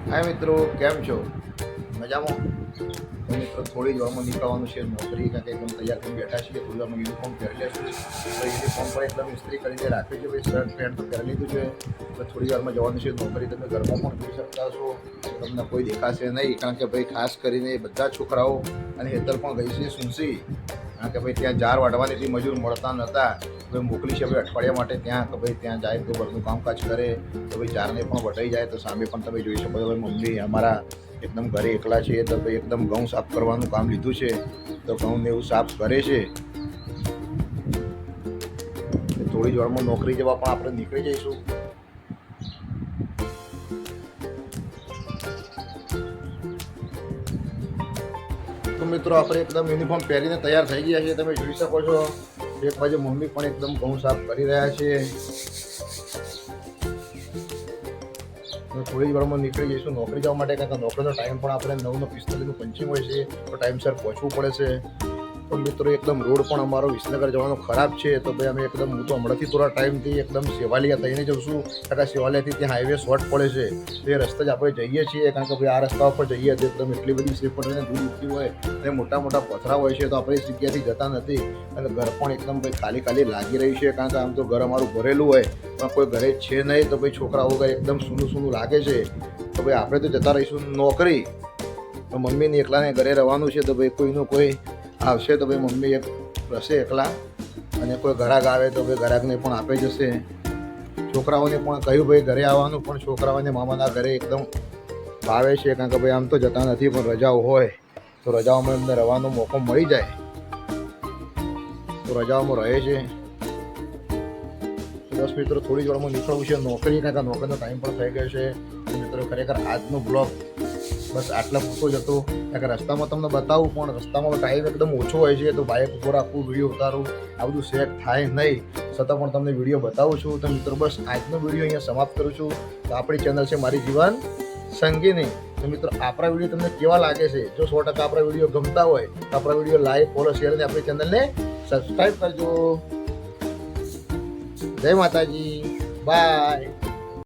હાય મિત્રો, કેમ છો? મજામાં? તો મિત્રો થોડી જ વારમાં નીકળવાનું છે નોકરી, કારણ કે એકદમ તૈયાર થઈને બેઠા છીએ. થોડી વારમાં યુનિફોર્મ પહેરી લેશું. તો યુનિફોર્મ પણ એકદમ ઇસ્ત્રી કરીને રાખ્યું છે. ભાઈ શર્ટ પેન્ટ તો પહેરી લીધું છે. તો થોડી વારમાં જવાનું છે નોકરી. તમે ઘરમાં પણ જોઈ શકતા છો, તમને કોઈ દેખાશે નહીં, કારણ કે ભાઈ ખાસ કરીને બધા છોકરાઓ અને હેતર પણ ગઈ છે સુનસી, કારણ કે ભાઈ ત્યાં જાર વાઢવાથી મજૂર મળતા નહોતા. ભાઈ મોકલી છે ભાઈ અઠવાડિયા માટે ત્યાં, કે ભાઈ ત્યાં જાય તો ઘરનું કામકાજ કરે, તો ભાઈ જારને પણ વઢાઈ જાય. તો સામે પણ તમે જોઈ શકો છો ભાઈ મમ્મી અમારા એકદમ ઘરે એકલા છે, તો ભાઈ એકદમ ઘઉં સાફ કરવાનું કામ લીધું છે. તો ઘઉંને એવું સાફ કરે છે. થોડી જ વારમાં નોકરી જવા પણ આપણે નીકળી જઈશું. તો મિત્રો આપણે એકદમ યુનિફોર્મ પહેરીને તૈયાર થઈ ગયા છીએ. તમે જોઈ શકો છો એક બાજુ મમ્મી પણ એકદમ ઘઉં સાફ કરી રહ્યા છે. થોડી જ વારમાં નીકળી જઈશું નોકરી જવા માટે, કારણ કે નોકરીનો ટાઈમ પણ આપણે 9:45 પંચિંગ હોય છે, તો ટાઈમસર પહોંચવું પડે છે. તો મિત્રો એકદમ રોડ પણ અમારો વિસનગર જવાનો ખરાબ છે. તો ભાઈ અમે એકદમ હું તો હમણાંથી થોડા ટાઈમથી એકદમ સેવાલિયા થઈને જઉં છું, કારણ કે સેવાલિયાથી ત્યાં હાઈવે શોર્ટ પડે છે. તો એ રસ્તે જ આપણે જઈએ છીએ, કારણ કે ભાઈ આ રસ્તા ઉપર જઈએ તો એકદમ એટલી બધી સ્લીપર અને ધૂળ ઉઠતી હોય અને મોટા મોટા પથરા હોય છે, તો આપણે એ જગ્યાથી જતા નથી. અને ઘર પણ એકદમ ભાઈ ખાલી ખાલી લાગી રહ્યું છે, કારણ કે આમ તો ઘર અમારું ભરેલું હોય પણ કોઈ ઘરે છે નહીં. તો ભાઈ છોકરાઓ વગર એકદમ સૂનું સૂનું લાગે છે. તો ભાઈ આપણે તો જતા રહીશું નોકરી. તો મમ્મીને એકલાને ઘરે રહેવાનું છે. તો ભાઈ કોઈનું કોઈ આવશે તો ભાઈ મમ્મી એક રહેશે એકલા, અને કોઈ ઘરાક આવે તો ભાઈ ઘરાકને પણ આપે જશે. છોકરાઓને પણ કહ્યું ભાઈ ઘરે આવવાનું, પણ છોકરાઓને મામાના ઘરે એકદમ ભાવે છે, કારણ કે ભાઈ આમ તો જતા નથી, પણ રજાઓ હોય તો રજાઓમાં એમને રહેવાનો મોકો મળી જાય તો રજાઓમાં રહે છે. બસ મિત્રો થોડી જ વારમાં નીકળવું છે નોકરી, કારણ કે નોકરીનો ટાઈમ પણ થઈ ગયો છે. મિત્રો ખરેખર આજનો બ્લોગ બસ આટલા પૂરતો જ હતો, કારણ કે રસ્તામાં તમને બતાવું પણ રસ્તામાં ટાઈમ એકદમ ઓછો હોય છે, તો બાઇક ઉપર આખું વિડીયો ઉતારું આ બધું સેટ થાય નહીં, છતાં પણ તમને વિડીયો બતાવું છું. તો મિત્રો બસ આજનો વિડીયો અહીંયા સમાપ્ત કરું છું. તો આપણી ચેનલ છે મારી જીવન સંગીની. તો મિત્રો આપણા વિડીયો તમને કેવા લાગે છે? જો 100% આપણા વિડીયો ગમતા હોય તો આપણા વિડીયો લાઈક, ફોલો, શેર અને આપણી ચેનલને સબસ્ક્રાઈબ કરજો. જય માતાજી, બાય.